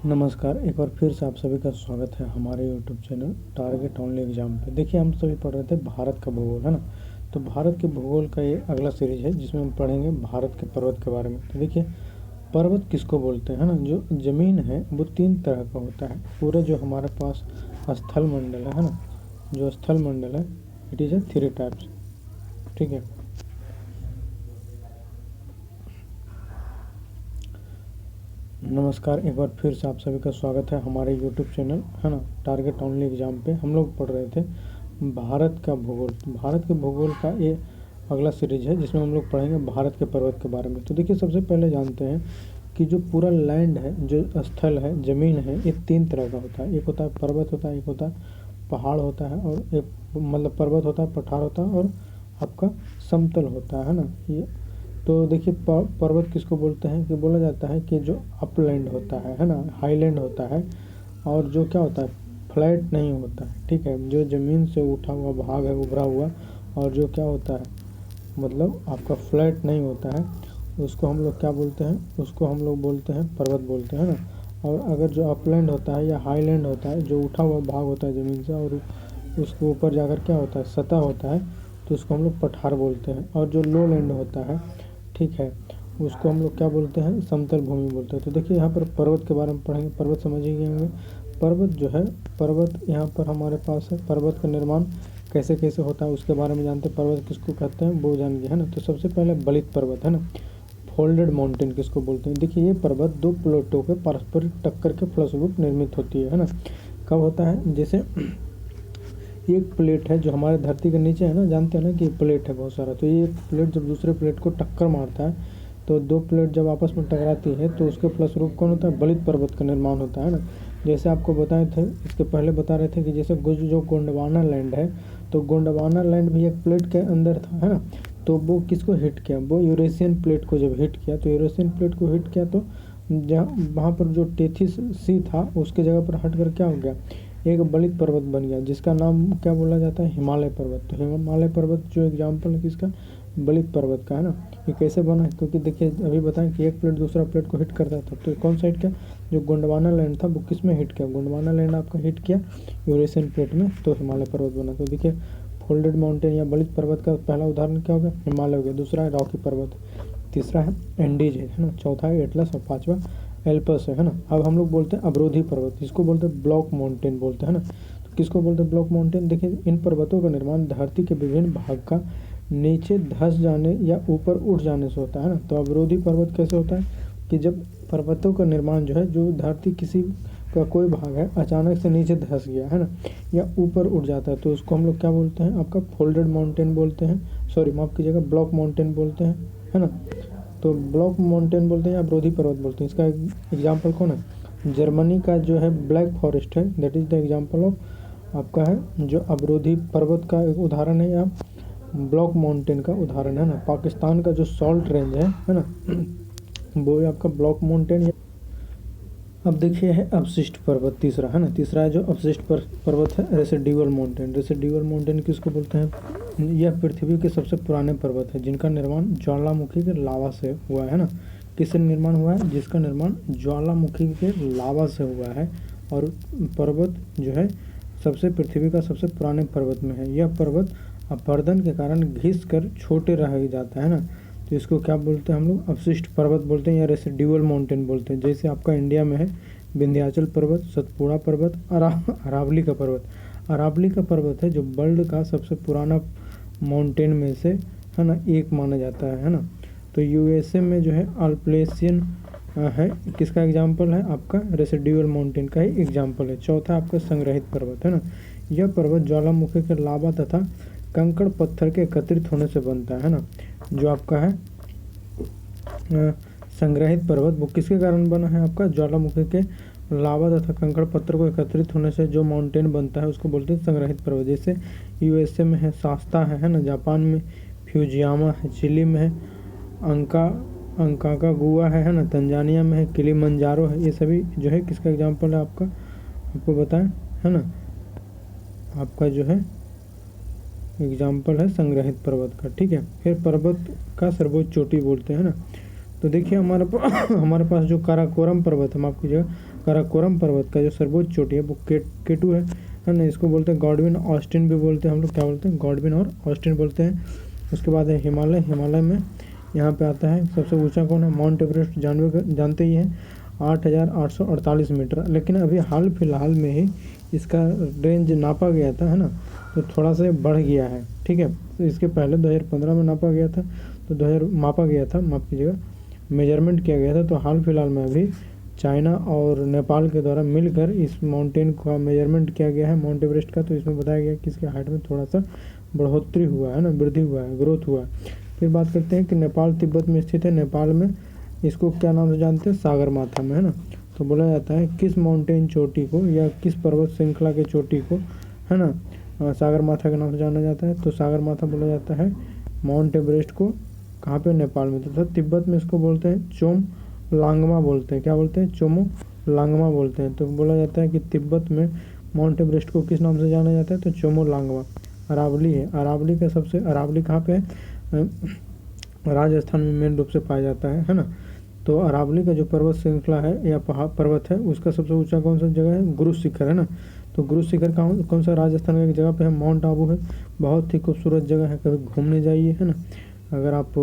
नमस्कार, एक बार फिर से आप सभी का स्वागत है हमारे YouTube channel target only exam पे। देखिए, हम सभी पढ़ रहे थे भारत का भूगोल, है ना। तो भारत के भूगोल का ये अगला सीरीज है जिसमें हम पढ़ेंगे भारत के पर्वत के बारे में। तो देखिए, पर्वत किसको बोलते हैं, है ना। जो ज़मीन है वो तीन तरह का होता है। पूरे जो हमारे पास स्थल मंडल है ना, जो स्थल मंडल है it is a three types, ठीक है। नमस्कार, एक बार फिर से आप सभी का स्वागत है हमारे यूट्यूब चैनल, है ना, टारगेट ओनली एग्जाम पे। हम लोग पढ़ रहे थे भारत का भूगोल। भारत के भूगोल का ये अगला सीरीज है जिसमें हम लोग पढ़ेंगे भारत के पर्वत के बारे में। तो देखिए, सबसे पहले जानते हैं कि जो पूरा लैंड है, जो स्थल है, ज़मीन है, ये तीन तरह का होता है। एक होता है पर्वत होता है, एक होता है पहाड़ होता है, और एक मतलब पर्वत होता है, पठार होता है, और आपका समतल होता है ना। ये तो देखिए, पर्वत किसको बोलते हैं कि बोला जाता है कि जो अपलैंड होता है ना, हाईलैंड होता है, और जो क्या होता है फ्लैट नहीं होता है, ठीक है। जो ज़मीन से उठा हुआ भाग है, उभरा हुआ, और जो क्या होता है मतलब आपका फ्लैट नहीं होता है, उसको हम लोग क्या बोलते हैं, उसको हम लोग बोलते हैं पर्वत बोलते हैं ना। और अगर जो अपलैंड होता है या हाईलैंड होता है, जो उठा हुआ भाग होता है ज़मीन से, और उसके ऊपर जाकर क्या होता है सतह होता है, तो उसको हम लोग पठार बोलते हैं। और जो लो लैंड होता है, ठीक है, उसको हम लोग क्या बोलते हैं, समतल भूमि बोलते हैं। तो देखिए, यहाँ पर पर्वत के बारे में पढ़ेंगे। पर्वत समझ ही गए होंगे। पर्वत जो है, पर्वत यहाँ पर हमारे पास है। पर्वत का निर्माण कैसे कैसे होता है उसके बारे में जानते हैं। पर्वत किसको कहते हैं वो जान गए, है ना। तो सबसे पहले बलित पर्वत, है ना। फोल्डेड माउंटेन किसको बोलते हैं। देखिए, ये पर्वत दो प्लेटों के पारस्परिक टक्कर के फलस्वरूप निर्मित होती है ना। कब होता है, जैसे एक प्लेट है जो हमारे धरती के नीचे है ना, जानते हैं ना कि प्लेट है बहुत सारा। तो ये प्लेट जब दूसरे प्लेट को टक्कर मारता है, तो दो प्लेट जब आपस में टकराती है तो उसके फलस्वरूप कौन होता है, बलित पर्वत का निर्माण होता है ना। जैसे आपको बताए थे, इसके पहले बता रहे थे कि जैसे जो गोंडवाना लैंड है, तो गोंडवाना लैंड भी एक प्लेट के अंदर था, है ना। तो वो किसको हिट किया, वो यूरेशियन प्लेट को जब हिट किया, तो यूरेशियन प्लेट को हिट किया, तो जहाँ वहाँ पर जो टेथिस सी था उसके जगह पर हट कर क्या हो गया, एक बलित पर्वत बन गया, जिसका नाम क्या बोला जाता है, हिमालय पर्वत। तो हिमालय पर्वत जो एग्जाम्पल है किसका, बलित पर्वत का, है ना। ये कैसे बना है, क्योंकि देखिए अभी बताएं कि एक प्लेट दूसरा प्लेट को हिट करता था, तो कौन सा हिट किया, जो गोंडवाना लैंड था वो किस में हिट किया, गोंडवाना लैंड आपका हिट किया यूरेशियन प्लेट में, तो हिमालय पर्वत बना। तो देखिए, फोल्डेड माउंटेन या बलित पर्वत का पहला उदाहरण क्या हो गया, हिमालय हो गया। दूसरा है रॉकी पर्वत, तीसरा है एंडीज है ना, चौथा है एटलस, और पांचवा एल्पस है ना। अब हम लोग बोलते हैं अवरोधी पर्वत, इसको बोलते हैं ब्लॉक माउंटेन बोलते हैं ना। तो किसको बोलते हैं, ब्लॉक माउंटेन। देखिए, इन पर्वतों का निर्माण धरती के विभिन्न भाग का नीचे धंस जाने या ऊपर उठ जाने से होता है ना। तो अवरोधी पर्वत कैसे होता है कि जब पर्वतों का निर्माण जो है, जो धरती किसी का कोई भाग है अचानक से नीचे धंस गया, है ना, या ऊपर उठ जाता है, तो उसको हम लोग क्या बोलते हैं, आपका फोल्डेड माउंटेन बोलते हैं, सॉरी माफ कीजिएगा, ब्लॉक माउंटेन बोलते हैं, है ना। तो ब्लॉक माउंटेन बोलते हैं या अवरोधी पर्वत बोलते हैं। इसका एग्जाम्पल कौन है, जर्मनी का जो है ब्लैक फॉरेस्ट है, that is the example of आपका है जो अवरोधी पर्वत का एक उदाहरण है, या ब्लॉक माउंटेन का उदाहरण है ना। पाकिस्तान का जो सॉल्ट रेंज है ना, वो है आपका ब्लॉक माउंटेन। अब देखिए है अवशिष्ट पर्वत, तीसरा है ना, तीसरा है जो अवशिष्ट पर्वत है, रेसिडुअल माउंटेन। रेसिडुअल माउंटेन किसको बोलते हैं, यह पृथ्वी के सबसे पुराने पर्वत है जिनका निर्माण ज्वालामुखी के लावा से हुआ है ना। किससे निर्माण हुआ है, जिसका निर्माण ज्वालामुखी के लावा से हुआ है। और पर्वत जो है सबसे पृथ्वी का सबसे पुराने पर्वत में है। यह पर्वत अपरदन के कारण घिस कर छोटे रह जाता है ना। तो इसको क्या बोलते हैं हम लोग, अवशिष्ट पर्वत बोलते हैं या रेसिडुअल माउंटेन बोलते हैं। जैसे आपका इंडिया में है विंध्याचल पर्वत, सतपुड़ा पर्वत, अरावली का पर्वत। अरावली का पर्वत है जो वर्ल्ड का सबसे पुराना माउंटेन में से, है ना, एक माना जाता है ना। तो यूएसए में जो है अल्प्लेशियन है, किसका एग्जाम्पल है, आपका रेसिडुअल माउंटेन का ही एग्जाम्पल है। चौथा आपका संग्रहित पर्वत है ना। यह पर्वत ज्वालामुखी के लावा तथा कंकड़ पत्थर के एकत्रित होने से बनता है ना। जो आपका है संग्रहित पर्वत, वो किसके कारण बना है, आपका ज्वालामुखी के लावा तथा कंकड़ पत्थर को एकत्रित होने से जो माउंटेन बनता है उसको बोलते हैं संग्रहित पर्वत। जैसे यूएसए में है शास्ता है ना, जापान में फ्यूजियामा है, चिली में है अंकाकागुआ है ना, तंजानिया में है किलिमंजारो है। ये सभी जो है किसका एग्जाम्पल है, आपका आपको बताएं, है ना, आपका जो है एग्जाम्पल है संग्रहित पर्वत का, ठीक है। फिर पर्वत का सर्वोच्च चोटी बोलते हैं ना। तो देखिए हमारे पास जो काराकोरम पर्वत है, माफ कीजिएगा, काराकोरम पर्वत का जो सर्वोच्च चोटी है वो K2 है ना। इसको बोलते हैं गॉडविन ऑस्टिन भी बोलते हैं हम लोग, क्या बोलते हैं, गॉडविन और ऑस्टिन बोलते हैं। उसके बाद है हिमालय। हिमालय में यहाँ पे आता है सबसे ऊंचा कौन है, माउंट एवरेस्ट जानते ही हैं, 8,848 मीटर। लेकिन अभी हाल फिलहाल में ही इसका रेंज नापा गया था, है ना, तो थोड़ा सा बढ़ गया है, ठीक है। तो इसके पहले 2015 में नापा गया था, तो 2000 मापा गया था, माफ कीजिएगा, मेजरमेंट किया गया था। तो हाल फिलहाल में अभी चाइना और नेपाल के द्वारा मिलकर इस माउंटेन का मेजरमेंट किया गया है, माउंट एवरेस्ट का। तो इसमें बताया गया कि इसके हाइट में थोड़ा सा बढ़ोतरी हुआ है ना, वृद्धि हुआ है, ग्रोथ हुआ है। फिर बात करते हैं कि नेपाल तिब्बत में स्थित है। नेपाल में इसको क्या नाम से जानते हैं, सागरमाथा में, है ना। तो बोला जाता है किस माउंटेन चोटी को या किस पर्वत श्रृंखला के चोटी को, है ना, सागरमाथा के नाम से जाना जाता है। तो सागरमाथा बोला जाता है माउंट एवरेस्ट को, कहाँ पे, नेपाल में। तो तिब्बत में इसको बोलते हैं चोम लांगमा बोलते हैं, क्या बोलते हैं, चोमो लांगमा बोलते हैं। तो बोला जाता है कि तिब्बत में माउंट एवरेस्ट को किस नाम से जाना जाता है, तो चोमो लांगमा। अरावली है, अरावली का सबसे, अरावली कहाँ पे है, राजस्थान में मेन रूप से पाया जाता है ना। तो अरावली का जो पर्वत श्रृंखला है या पहाड़ पर्वत है, उसका सबसे ऊंचा कौन सा जगह है, गुरु शिखर, है ना। तो गुरु शिखर कौन सा, राजस्थान की एक जगह पे है, माउंट आबू है। बहुत ही खूबसूरत जगह है, कभी घूमने जाइए, है ना। अगर आप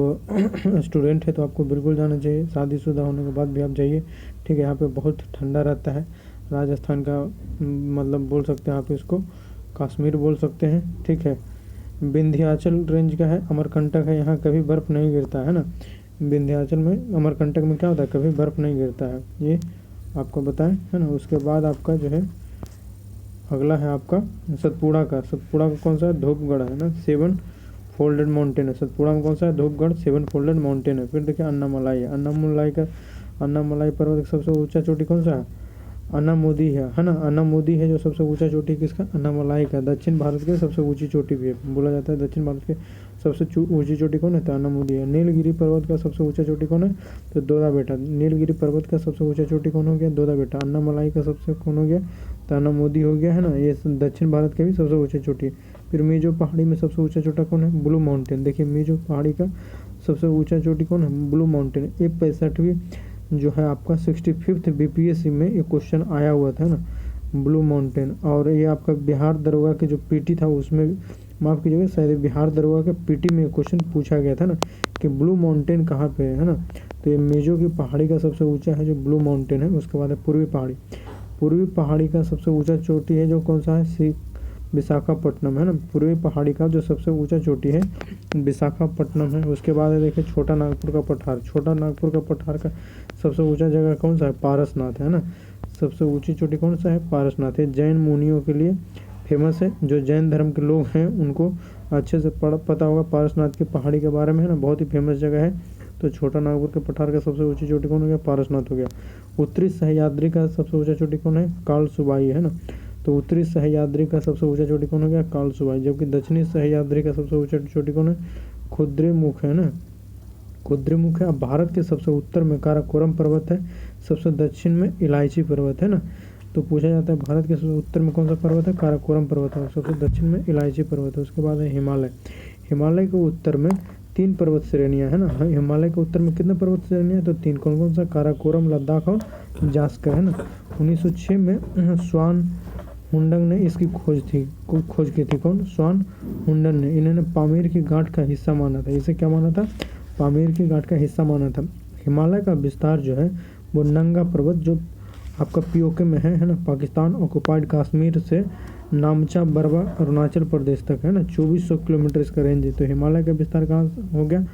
स्टूडेंट है तो आपको बिल्कुल जाना चाहिए, शादीशुदा होने के बाद भी आप जाइए, ठीक है। यहाँ पे बहुत ठंडा रहता है, राजस्थान का मतलब बोल सकते हैं आप इसको कश्मीर बोल सकते हैं, ठीक है। विंध्याचल रेंज का है, अमरकंटक है, यहाँ कभी बर्फ़ नहीं गिरता है ना। विंध्याचल में, अमरकंटक में क्या होता है, कभी बर्फ़ नहीं गिरता है, ये आपको बताएं, है ना। उसके बाद आपका जो है अगला है आपका सतपुड़ा का। सतपुड़ा का कौन सा है, धूपगढ़ है ना, 7 फोल्डेड माउंटेन है। सतपुड़ा में कौन सा है, धूपगढ़ 7 फोल्डेड माउंटेन है। फिर देखिए अन्नामलाई है, अन्नामलाई पर्वत का सबसे ऊंचा चोटी कौन सा है, अन्नामुदी है ना। अन्नामुदी है जो सबसे ऊंचा चोटी किसका, अन्नामलाई का। दक्षिण भारत की सबसे ऊंची चोटी भी है, बोला जाता है दक्षिण भारत की सबसे ऊंची चोटी कौन है, तो अन्नामुदी है। नीलगिरी पर्वत का सबसे ऊंचा चोटी कौन है, तो दोदा बेटा। नीलगिरी पर्वत का सबसे ऊंचा चोटी कौन हो गया, दोदा बेटा। अन्नामलाई का सबसे कौन हो गया, तो अन्नामुदी हो गया, है ना। ये दक्षिण भारत के भी सबसे ऊंची चोटी है। फिर मीजो पहाड़ी में सबसे ऊंचा चोटा कौन है, ब्लू माउंटेन। देखिए मीजो पहाड़ी का सबसे ऊंचा चोटी कौन है, ब्लू माउंटेन। ये 65वीं जो है आपका 65th BPSC में ये क्वेश्चन आया हुआ था ना, ब्लू माउंटेन। और ये आपका बिहार दरोगा के जो पीटी था उसमें, माफ़ कीजिएगा, शायद बिहार दरोगा के पीटी में क्वेश्चन पूछा गया था ना कि ब्लू माउंटेन कहाँ पे है ना। तो ये मेजो की पहाड़ी का सबसे ऊंचा है जो ब्लू माउंटेन है। उसके बाद है पूर्वी पहाड़ी। पूर्वी पहाड़ी का सबसे ऊंचा चोटी है जो कौन सा है, विशाखापट्टनम, है ना। पूर्वी पहाड़ी का जो सबसे ऊंचा चोटी है विशाखापट्टनम है। उसके बाद है देखिए छोटा नागपुर का पठार। छोटा नागपुर का पठार का सबसे ऊंचा जगह कौन सा है, पारसनाथ, है ना। सबसे ऊंची चोटी कौन सा है, पारसनाथ है। जैन मुनियों के लिए फेमस है, जो जैन धर्म के लोग हैं उनको अच्छे से पता होगा पारसनाथ की पहाड़ी के बारे में, है ना। बहुत ही फेमस जगह है। तो छोटा नागपुर के पठार का सबसे ऊंची चोटी कौन हो गया, पारसनाथ हो गया। उत्तरी सह्याद्री का सबसे ऊंचा चोटी कौन है, कालसुबाई, है ना। तो उत्तरी सह्याद्री का सबसे ऊंचा चोटी कौन हो गया, कालसुबाई। जबकि दक्षिणी सह्याद्री का सबसे ऊंचा चोटी कौन है, खुद्रेमुख, है ना। खुद्रेमुख है। अब भारत के सबसे उत्तर में काराकोरम पर्वत है, सबसे दक्षिण में इलायची पर्वत, है ना। तो पूछा जाता है भारत के सबसे उत्तर में कौन सा पर्वत है, काराकोरम पर्वत है। सबसे दक्षिण में इलायची पर्वत है। उसके बाद है हिमालय। हिमालय के उत्तर में 3 पर्वत श्रेणियाँ, है ना। हिमालय के उत्तर में कितने पर्वत श्रेणियाँ, तो 3। कौन कौन सा, काराकोरम, लद्दाख और जास्कर, है ना। 1906 में स्वान हुंडंग ने इसकी खोज की थी। कौन, स्वान हुंडन ने। इन्होंने पामीर की गांठ का हिस्सा माना था। इसे क्या माना था, पामीर की गांठ का हिस्सा माना था। हिमालय का विस्तार जो है वो नंगा पर्वत जो आपका पीओके में है ना, पाकिस्तान ऑक्युपाइड कश्मीर से नामचा बरवा अरुणाचल प्रदेश तक, है ना। 2400 किलोमीटर इसका रेंज है। तो हिमालय का विस्तार कहाँ हो गया,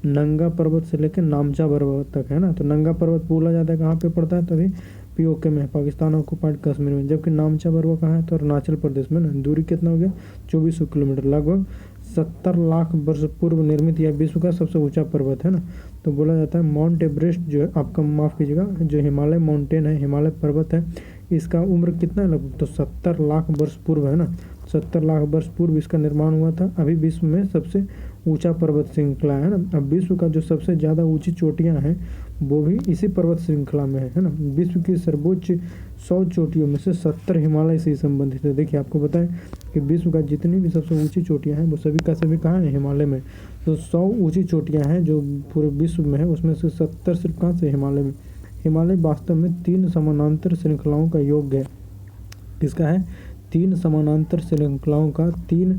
नंगा पर्वत से लेकर नामचा बरवा तक, है ना। तो नंगा पर्वत बोला जाता है कहाँ पे पड़ता है, तभी पीओके में, पाकिस्तान ऑक्युपाइड कश्मीर में। जबकि नामचा बरवा कहाँ है, तो अरुणाचल प्रदेश में ना। दूरी कितना हो गया, 2400 किलोमीटर। लगभग 70 लाख वर्ष पूर्व निर्मित यह विश्व का सबसे ऊंचा पर्वत है ना। तो बोला जाता है माउंट एवरेस्ट जो है आपका, माफ़ कीजिएगा, जो हिमालय माउंटेन है, हिमालय पर्वत है, इसका उम्र कितना है, लगभग तो 70 लाख वर्ष पूर्व, है ना। 70 लाख वर्ष पूर्व इसका निर्माण हुआ था। अभी विश्व में सबसे ऊंचा पर्वत श्रृंखला है ना। अब विश्व का जो सबसे ज़्यादा ऊंची चोटियां हैं वो भी इसी पर्वत श्रृंखला में है ना। विश्व की सर्वोच्च 100 चोटियों में से 70 हिमालय से संबंधित है। देखिए आपको बताएं कि विश्व का जितनी भी सबसे ऊंची चोटियां हैं वो सभी का सभी कहाँ है, हिमालय में। तो 100 ऊंची चोटियां हैं जो पूरे विश्व में है, उसमें से 70 सिर्फ कहाँ से, हिमालय में। हिमालय वास्तव में 3 समानांतर श्रृंखलाओं का योग है। किसका है? 3 समानांतर श्रृंखलाओं का, 3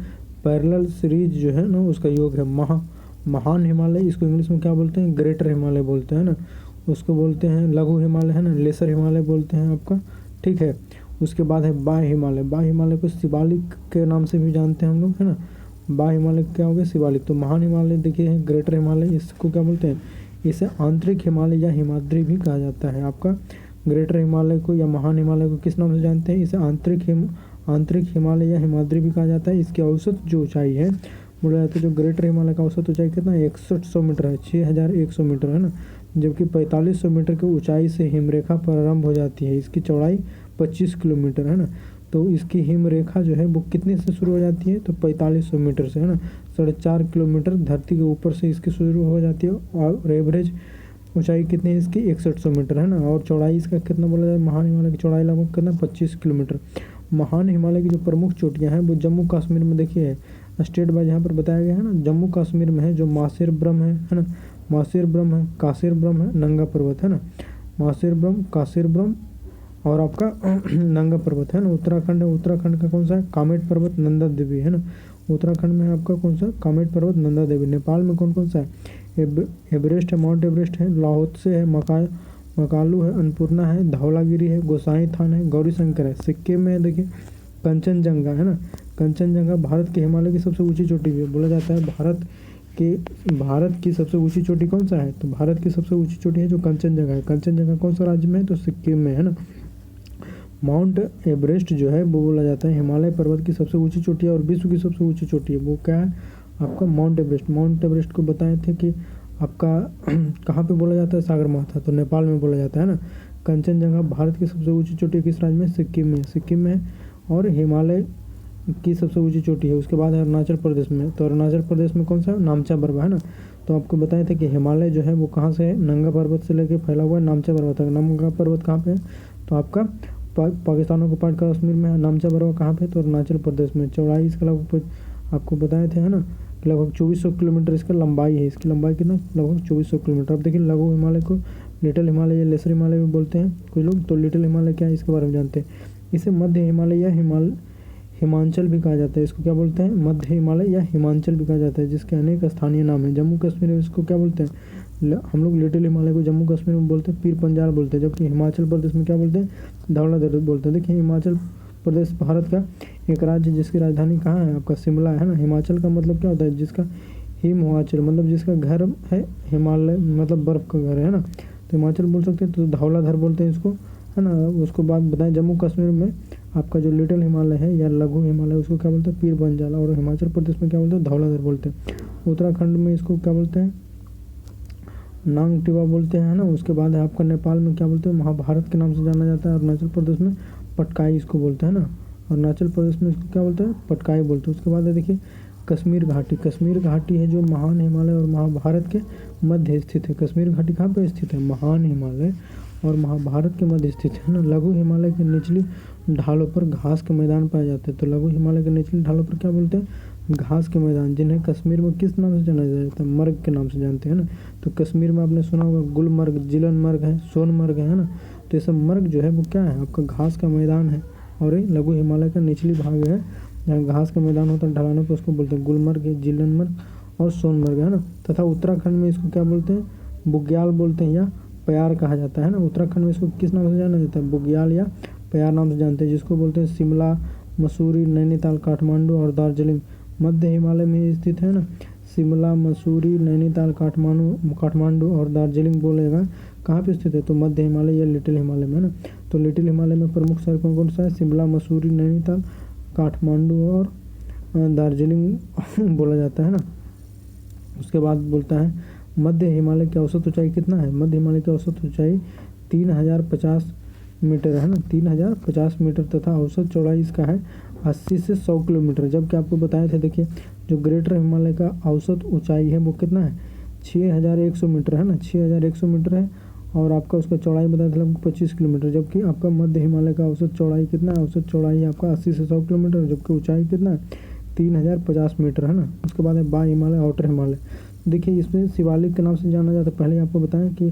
पैरेलल सीरीज जो है ना उसका योग है। महान हिमालय, इसको इंग्लिश में क्या बोलते हैं? ग्रेटर हिमालय बोलते हैं ना। उसको बोलते हैं लघु हिमालय है ना, लेसर हिमालय बोलते हैं आपका, ठीक है। उसके बाद है बाह्य हिमालय। बाह्य हिमालय को शिवालिक के नाम से भी जानते हैं हम लोग, है ना। बाह्य हिमालय क्या हो गया? शिवालिक। तो महान हिमालय देखिए है ग्रेटर हिमालय, इसको क्या बोलते हैं? इसे आंतरिक हिमालय या हिमाद्री भी कहा जाता है। आपका ग्रेटर हिमालय को या महान हिमालय को किस नाम से जानते हैं? इसे आंतरिक हिमालय या हिमाद्री भी कहा जाता है। इसकी औसत जो ऊंचाई है बोला जाता है, जो ग्रेटर हिमालय का औसत ऊंचाई कितना है? 6100 मीटर है, 6100 मीटर है ना। जबकि 4500 मीटर की ऊंचाई से हिमरेखा प्रारंभ हो जाती है। इसकी चौड़ाई 25 किलोमीटर है ना। तो इसकी हिमरेखा जो है वो कितने से शुरू हो जाती है? तो 4500 मीटर से, है ना। 4.5 किलोमीटर धरती के ऊपर से इसकी शुरू हो जाती है। और एवरेज ऊंचाई कितनी है इसकी? 6100 मीटर है ना। और चौड़ाई इसका कितना बोला जाए? महान हिमालय की चौड़ाई लगभग कितना? 25 किलोमीटर। महान हिमालय की जो प्रमुख चोटियाँ हैं वो जम्मू कश्मीर में देखिए है, स्टेट बाय यहाँ पर बताया गया है ना। जम्मू कश्मीर में है जो मासेर ब्रह्म है ना। मासेर ब्रह्म है, कासेर ब्रह्म है, नंगा पर्वत है ना। मासेर ब्रह्म, कासेर ब्रह्म और आपका नंगा पर्वत है ना। उत्तराखंड है, उत्तराखंड का कौन सा है? कामेट पर्वत, नंदा देवी है ना। उत्तराखंड में है आपका कौन सा? कामेट पर्वत, नंदा देवी। नेपाल में कौन कौन सा है? एवरेस्ट है, माउंट एवरेस्ट है, लाहौत्से है, मकालू है, अन्नपूर्णा है, धौलागिरी है, गोसाई थान है, गौरी शंकर है। सिक्किम में देखिए कंचनजंगा है ना। कंचनजंगा भारत के हिमालय की सबसे ऊंची चोटी भी है। बोला जाता है भारत की सबसे ऊंची चोटी कौन सा है? तो भारत की सबसे ऊंची चोटी है जो कंचनजंगा है। कंचनजंगा कौन सा राज्य में है? तो सिक्किम में है ना। माउंट एवरेस्ट जो है वो बोला जाता है हिमालय पर्वत की सबसे ऊंची चोटी है और विश्व की सबसे ऊंची चोटी है। वो क्या है? आपका माउंट एवरेस्ट। माउंट एवरेस्ट को बताए थे कि आपका कहाँ पे बोला जाता है? सागरमाथा, तो नेपाल में बोला जाता है ना। कंचनजंगा भारत की सबसे ऊंची चोटी किस राज्य में? सिक्किम में। सिक्किम में और हिमालय की सबसे ऊंची चोटी है। उसके बाद है अरुणाचल प्रदेश में। तो अरुणाचल प्रदेश में कौन सा? नामचा बर्वा है ना। तो आपको बताए थे कि हिमालय जो है वो कहाँ से है? नंगा पर्वत से लेकर फैला हुआ है नामचा पर्वत तक। नंगा पर्वत कहाँ पे है? तो आपका पाकिस्तान ऑक्युपाइड कश्मीर में है। नामचा बर्वा कहाँ पे? तो अरुणाचल प्रदेश में। चौड़ाई इसका लगभग आपको बताए थे है ना, लगभग 2400 किलोमीटर इसका लंबाई है। इसकी लंबाई कितना? लगभग 2400 किलोमीटर। अब देखिए लघु हिमालय को लिटिल हिमालय या लेसर हिमालय भी बोलते हैं कोई लोग। तो लिटिल हिमालय क्या है इसके बारे में जानते हैं। इसे मध्य हिमालय या हिमांचल भी कहा जाता है। इसको क्या बोलते हैं? मध्य हिमालय या हिमांचल भी कहा जाता है, जिसके अनेक स्थानीय नाम हैं। जम्मू कश्मीर में इसको क्या बोलते हैं? हम लोग लिटिल हिमालय को जम्मू कश्मीर में बोलते हैं पीर पंजाल बोलते हैं। जबकि हिमाचल प्रदेश में क्या बोलते हैं? धौलाधर बोलते हैं। देखिए हिमाचल प्रदेश भारत का एक राज्य जिसकी राजधानी कहाँ है? आपका शिमला है ना। हिमाचल का मतलब क्या होता है? जिसका हिमाचल मतलब जिसका घर है हिमालय, मतलब बर्फ़ का घर है ना। तो हिमाचल बोल सकते हैं। तो धौलाधर बोलते हैं इसको, है ना। उसको बाद बताएं जम्मू कश्मीर में आपका जो लिटिल हिमालय है या लघु हिमालय उसको क्या बोलते हैं? पीर पंजाल। और हिमाचल प्रदेश में क्या बोलते हैं? धौलाधर बोलते हैं। उत्तराखंड में इसको क्या बोलते हैं? नांगटिवा बोलते हैं, है ना। उसके बाद है आपका नेपाल में क्या बोलते हैं? महाभारत के नाम से जाना जाता है। अरुणाचल प्रदेश में पटकाई इसको बोलते हैं ना। अरुणाचल प्रदेश में इसको क्या बोलते हैं? पटकाई बोलते हैं। उसके बाद है देखिए कश्मीर घाटी। कश्मीर घाटी है जो महान हिमालय और महाभारत के मध्य स्थित है। कश्मीर घाटी कहाँ पे स्थित है? महान हिमालय और महाभारत के मध्य स्थित है ना। लघु हिमालय के निचली ढालों पर घास के मैदान पाए जाते हैं। तो लघु हिमालय के निचली ढालों पर क्या बोलते हैं? घास के मैदान, जिन्हें कश्मीर में किस नाम से जाना जाता है? मर्ग के नाम से जानते हैं ना। तो कश्मीर में आपने सुना होगा गुलमर्ग, जिलनमर्ग है, सोनमर्ग है ना। तो ये सब मर्ग जो है वो क्या है? आपका घास का मैदान है। और ये लघु हिमालय का निचली भाग है जहाँ घास का मैदान होता है ढलानों पर, उसको बोलते हैं गुलमर्ग, जिलनमर्ग और सोनमर्ग है ना। तथा उत्तराखंड में इसको क्या बोलते हैं? बुग्याल बोलते हैं या प्यार कहा जाता है ना। उत्तराखंड में इसको किस नाम से जाना जाता है? बुग्याल या प्यार नाम से जानते हैं, जिसको बोलते हैं शिमला, मसूरी, नैनीताल, काठमांडू और दार्जिलिंग मध्य हिमालय में स्थित है ना। शिमला, मसूरी, नैनीताल, काठमांडू और दार्जिलिंग बोलेगा कहाँ पे स्थित है? तो मध्य हिमालय या लिटिल हिमालय में है ना। तो लिटिल हिमालय में प्रमुख शहर कौन कौन सा है? शिमला, मसूरी, नैनीताल, काठमांडू और दार्जिलिंग बोला जाता है ना। उसके बाद बोलता है मध्य हिमालय की औसत ऊंचाई कितना है? मध्य हिमालय की औसत ऊंचाई 3050 मीटर है ना। 3050 मीटर तथा औसत चौड़ाई इसका है 80 से 100 किलोमीटर। जबकि आपको बताए थे देखिए जो ग्रेटर हिमालय का औसत ऊंचाई है वो कितना है? 6100 मीटर है ना। 6100 मीटर है और आपका उसका चौड़ाई बताया था लगभग 25 किलोमीटर। जबकि आपका मध्य हिमालय का औसत चौड़ाई कितना है? औसत चौड़ाई है आपका 80 से 100 किलोमीटर। जबकि ऊंचाई कितना है? 3050 मीटर है ना। उसके बाद है बाह्य हिमालय, आउटर हिमालय। देखिए इसमें शिवालिक के नाम से जाना जाता है। पहले आपको बताएं कि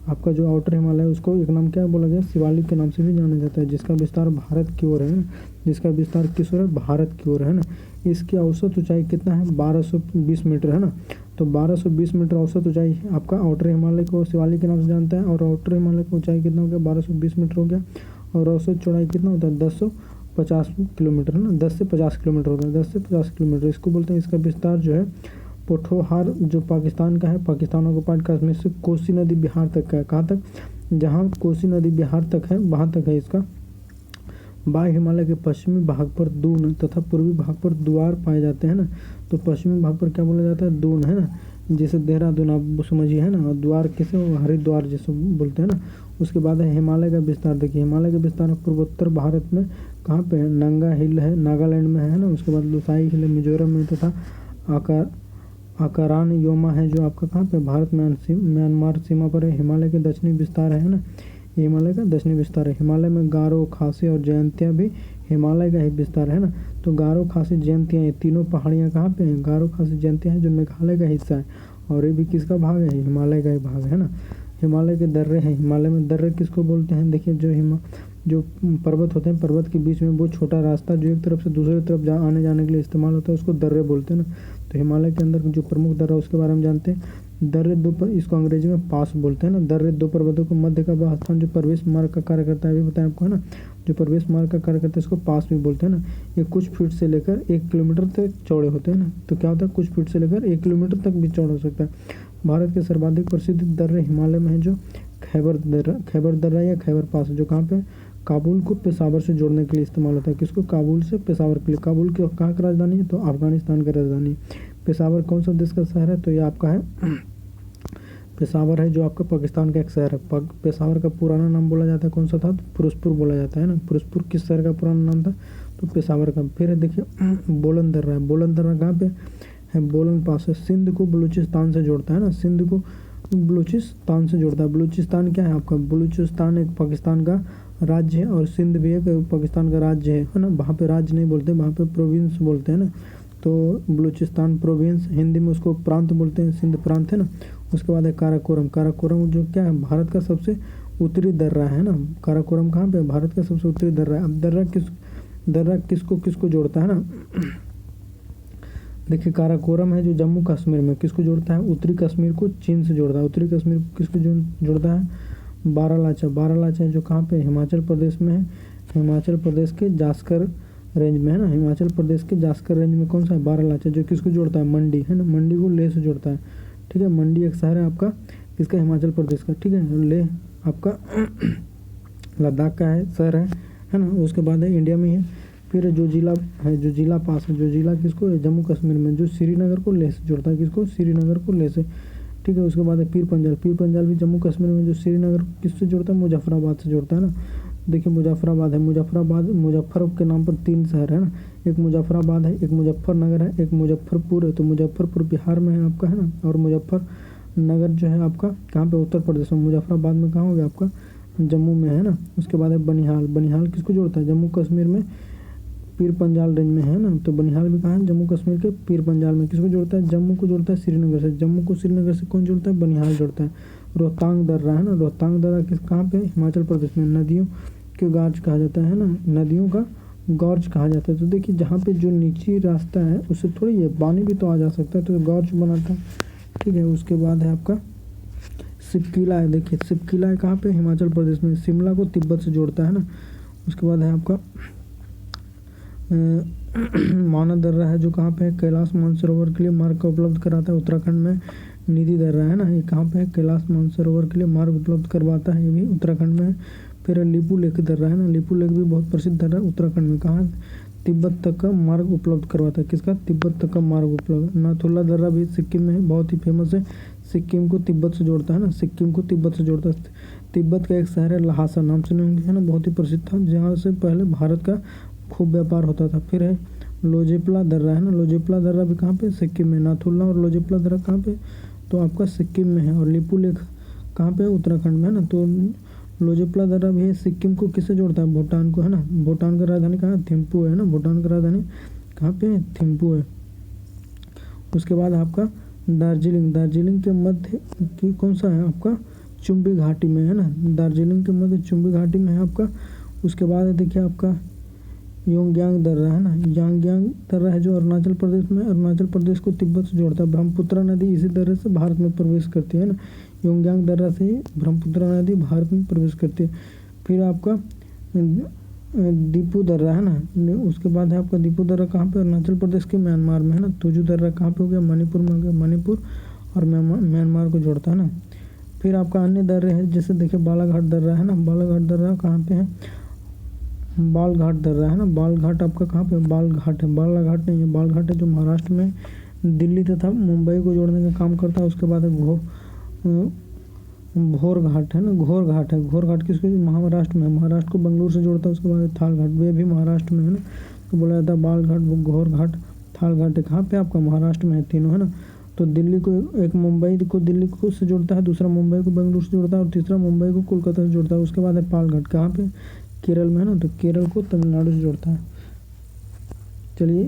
आपका जो आउटर हिमालय है उसको एक नाम क्या बोला गया, शिवालिक के नाम से भी जाना जाता है, जिसका विस्तार भारत की ओर है ना, जिसका विस्तार किस ओर है, भारत की ओर है ना। इसकी औसत ऊंचाई कितना है, 1220 मीटर है ना। तो 1220 मीटर औसत ऊंचाई आपका आउटर हिमालय को शिवालिक के नाम से जानता है, और आउटर हिमालय की ऊंचाई कितना हो गया, 1220 मीटर हो गया, और औसत चौड़ाई कितना होता है, 1050 किलोमीटर है ना, 10 से 50 किलोमीटर होता है, 10 से 50 किलोमीटर इसको बोलते हैं। इसका विस्तार जो है पोठोहार जो पाकिस्तान का है, पाकिस्तान ऑक्युपाइड कश्मीर से कोसी नदी बिहार तक का है। कहाँ तक, जहाँ कोसी नदी बिहार तक है वहाँ तक है इसका। बाह्य हिमालय के पश्चिमी भाग पर दून तथा पूर्वी भाग पर द्वार पाए जाते हैं ना। तो पश्चिमी भाग पर क्या बोला जाता है, दून है ना, जैसे देहरादून आप समझिए है ना, और द्वार किसे, हरिद्वार जैसे बोलते हैं ना। उसके बाद है हिमालय का विस्तार। देखिए हिमालय का विस्तार पूर्वोत्तर भारत में कहाँ पे है, नंगा हिल है नागालैंड में है ना। उसके बाद लुसाई हिल है मिजोरम में, तथा आकारान योमा है जो आपका कहाँ पे, भारत में म्यांमार सीमा पर है। हिमालय के दक्षिणी विस्तार है ना, हिमालय का दक्षिणी विस्तार है। हिमालय में गारो, खासी और जयंतिया भी हिमालय का ही विस्तार है ना। तो गारो, खासी, जयंतिया ये तीनों पहाड़ियाँ कहाँ पे हैं, गारो, खासी, जयंतिया हैं जो मेघालय का हिस्सा है, और ये भी किसका भाग है, हिमालय का ही भाग है ना। हिमालय के दर्रे हैं, हिमालय में दर्रे किसको बोलते हैं, देखिए जो पर्वत होते हैं, पर्वत के बीच में वो छोटा रास्ता जो एक तरफ से दूसरी तरफ आने जाने के लिए इस्तेमाल होता है उसको दर्रे बोलते हैं ना। तो हिमालय के अंदर जो प्रमुख दर्रा उसके बारे में जानते हैं। दर्रे दो पर, इसको अंग्रेजी में पास बोलते हैं ना। दर्रे दो पर्वतों को मध्य का वह स्थान जो प्रवेश मार्ग का कार्य करता है, अभी बताया आपको है ना, जो प्रवेश मार्ग का कार्य करता है इसको पास भी बोलते हैं ना। ये कुछ फीट से लेकर 1 किलोमीटर तक चौड़े होते हैं ना। तो क्या होता है, कुछ फीट से लेकर 1 किलोमीटर तक भी चौड़ा हो सकता है। भारत के सर्वाधिक प्रसिद्ध दर्रे हिमालय में है जो खैबर दर्रा या खैबर पास, जो कहाँ पे, काबुल को पेशावर से जोड़ने के लिए इस्तेमाल होता है। किसको, काबुल से पेशावर के लिए। काबुल की कहाँ की राजधानी है, तो अफगानिस्तान की राजधानी। पेशावर कौन सा देश का शहर है, तो ये आपका है पेशावर है जो आपका पाकिस्तान का एक शहर है। पेशावर का पुराना नाम बोला जाता है कौन सा था, तो फिरोजपुर बोला जाता है ना। फिरोजपुर किस शहर का पुराना नाम था, तो पेशावर का। फिर देखिए बोलन दर्रा है। बोलन दर्रा कहाँ पे है, बोलन पास है। सिंध को बलूचिस्तान से जोड़ता है ना, सिंध को बलूचिस्तान से जोड़ता है। बलूचिस्तान क्या है आपका, बलूचिस्तान एक पाकिस्तान का राज्य है, और सिंध भी एक पाकिस्तान का राज्य है ना। वहाँ पे राज्य नहीं बोलते, वहाँ पे प्रोविंस बोलते हैं ना। तो बलूचिस्तान प्रोविंस, हिंदी में उसको प्रांत बोलते हैं, सिंध प्रांत है ना। उसके बाद है काराकोरम। काराकोरम जो क्या है, भारत का सबसे उत्तरी दर्रा है ना। काराकोरम कहाँ पे, भारत का सबसे उत्तरी दर्रा है। अब दर्रा किसको जोड़ता है ना, देखिए काराकोरम है जो जम्मू कश्मीर में किसको जोड़ता है, उत्तरी कश्मीर को चीन से जोड़ता है। उत्तरी कश्मीर को किसको जोड़ता है, बारालाचा है जो कहाँ पे, हिमाचल प्रदेश में है। हिमाचल प्रदेश के जास्कर रेंज में है ना। हिमाचल प्रदेश के जास्कर रेंज में कौन सा है, बारालाचा, जो किसको जोड़ता है, मंडी है ना। मंडी को लेह से जोड़ता है, ठीक है। मंडी एक शहर है आपका किसका, हिमाचल प्रदेश का, ठीक है। लेह आपका लद्दाख का है, शहर है ना। उसके बाद है इंडिया में है। फिर जो जिला पास है, जो जिला किसको, जम्मू कश्मीर में, जो श्रीनगर को लेह से जोड़ता है, किसको, श्रीनगर को लेह से, ठीक है। उसके बाद है पीर पंजाल भी जम्मू कश्मीर में, जो श्रीनगर किससे जोड़ता है, मुजफ्फराबाद से जोड़ता है ना। देखिए मुजफ्फराबाद है, मुजफ्फर के नाम पर 3 शहर है ना। एक मुजफ्फराबाद है, एक मुजफ्फरनगर है, एक मुजफ्फरपुर है। तो मुजफ्फरपुर बिहार में है आपका है ना, और मुजफ्फरनगर जो है आपका कहाँ पे, उत्तर प्रदेश में। मुजफ्फराबाद में कहाँ हो गया आपका, जम्मू में है ना। उसके बाद है बनिहाल किसको जोड़ता है, जम्मू कश्मीर में पीर पंजाल रेंज में है ना। तो बनिहाल भी कहाँ है, जम्मू कश्मीर के पीर पंजाल में। किसको जोड़ता है, जम्मू को जोड़ता है श्रीनगर से। जम्मू को श्रीनगर से कौन जोड़ता है, बनिहाल जोड़ता है। रोहतांग दर्रा है ना, रोहतांग दर्रा कहाँ पे, हिमाचल प्रदेश में। नदियों के गॉर्ज कहा जाता है ना, नदियों का गॉर्ज कहा जाता है। तो देखिए जहाँ पे जो नीची रास्ता है उससे थोड़ी ये पानी भी तो आ जा सकता है, तो गॉर्ज बनाता है, ठीक है। उसके बाद है आपका सिपकिला है। देखिए सिपकिला है कहाँ पे, हिमाचल प्रदेश में। शिमला को तिब्बत से जोड़ता है ना। उसके बाद है आपका मानस दर्रा है जो कहाँ पे है, कैलाश मानसरोवर के लिए मार्ग का उपलब्ध कराता है, उत्तराखंड में। निधि दर्रा है ना, ये कहाँ पे है, कैलाश मानसरोवर के लिए मार्ग उपलब्ध करवाता है, ये भी उत्तराखंड में। फिर लिपू लेक दर्रा है ना, लिपू लेक भी बहुत प्रसिद्ध दर्रा है उत्तराखंड में। कहाँ, तिब्बत तक का मार्ग उपलब्ध करवाता है, किसका, तिब्बत तक का मार्ग उपलब्ध। नाथुला दर्रा भी सिक्किम में है, बहुत ही फेमस है। सिक्किम को तिब्बत से जोड़ता है ना, सिक्किम को तिब्बत से जोड़ता है। तिब्बत का एक शहर है लहासा, नाम सुने होंगे है ना, बहुत ही प्रसिद्ध था, जहाँ से पहले भारत का खूब व्यापार होता था। फिर है लोजेपला दर्रा है ना, लोजेपला दर्रा भी कहाँ पे, सिक्किम में। नाथुला और लोजेपला दर्रा कहाँ पे, तो आपका सिक्किम में है। और लिपू लेक कहाँ पे, उत्तराखंड में है ना। तो लोजेपला दर्रा भी है, सिक्किम को किससे जोड़ता है, भूटान को है ना। भूटान का राजधानी कहाँ है, थिम्पू है ना। भूटान का राजधानी कहाँ पे है, थिम्पू है। उसके बाद आपका दार्जिलिंग के मध्य की कौन सा है आपका, चुंबी घाटी में है ना, दार्जिलिंग के मध्य चुंबी घाटी में है आपका। उसके बाद है देखिए आपका योंगयांग दर्रा है ना, यांगयांग दर्रा है जो अरुणाचल प्रदेश में, अरुणाचल प्रदेश को तिब्बत से जोड़ता है। ब्रह्मपुत्र नदी इसी दर्रे से भारत में प्रवेश करती है ना, योंगयांग दर्रा से ही ब्रह्मपुत्र नदी भारत में प्रवेश करती है। फिर आपका दीपू दर्रा है ना, उसके बाद है आपका दीपू दर्रा कहाँ पे, अरुणाचल प्रदेश के म्यांमार में है ना। तुजू दर्रा कहाँ पे हो गया, मणिपुर में हो गया, मणिपुर और म्यांमार को जोड़ता है ना। फिर आपका अन्य दर्रे हैं जैसे देखिए बालाघाट दर्रा है ना, बालाघाट दर्रा कहाँ पे है, बालघाट दर्रा है ना, बालघाट आपका कहाँ पे, बालघाट है, बालाघाट नहीं है, बालघाट है जो महाराष्ट्र में दिल्ली तथा मुंबई को जोड़ने का काम करता है। उसके बाद है घोर घाट है ना, घोर घाट है, घोर घाट किसको, महाराष्ट्र में, महाराष्ट्र को बेंगलुरु से जोड़ता है। उसके बाद थाल घाट, वे भी महाराष्ट्र में है ना, तो बोला जाता है बालघाट, घोर घाट, थाल घाट है कहाँ पे आपका, महाराष्ट्र में है तीनों है ना। तो दिल्ली को, एक मुंबई को दिल्ली को से जोड़ता है, दूसरा मुंबई को बेंगलुरु से जोड़ता है और तीसरा मुंबई को कोलकाता से जोड़ता है। उसके बाद है पालघाट कहाँ पे, केरल में है ना, तो केरल को तमिलनाडु से जोड़ता है। चलिए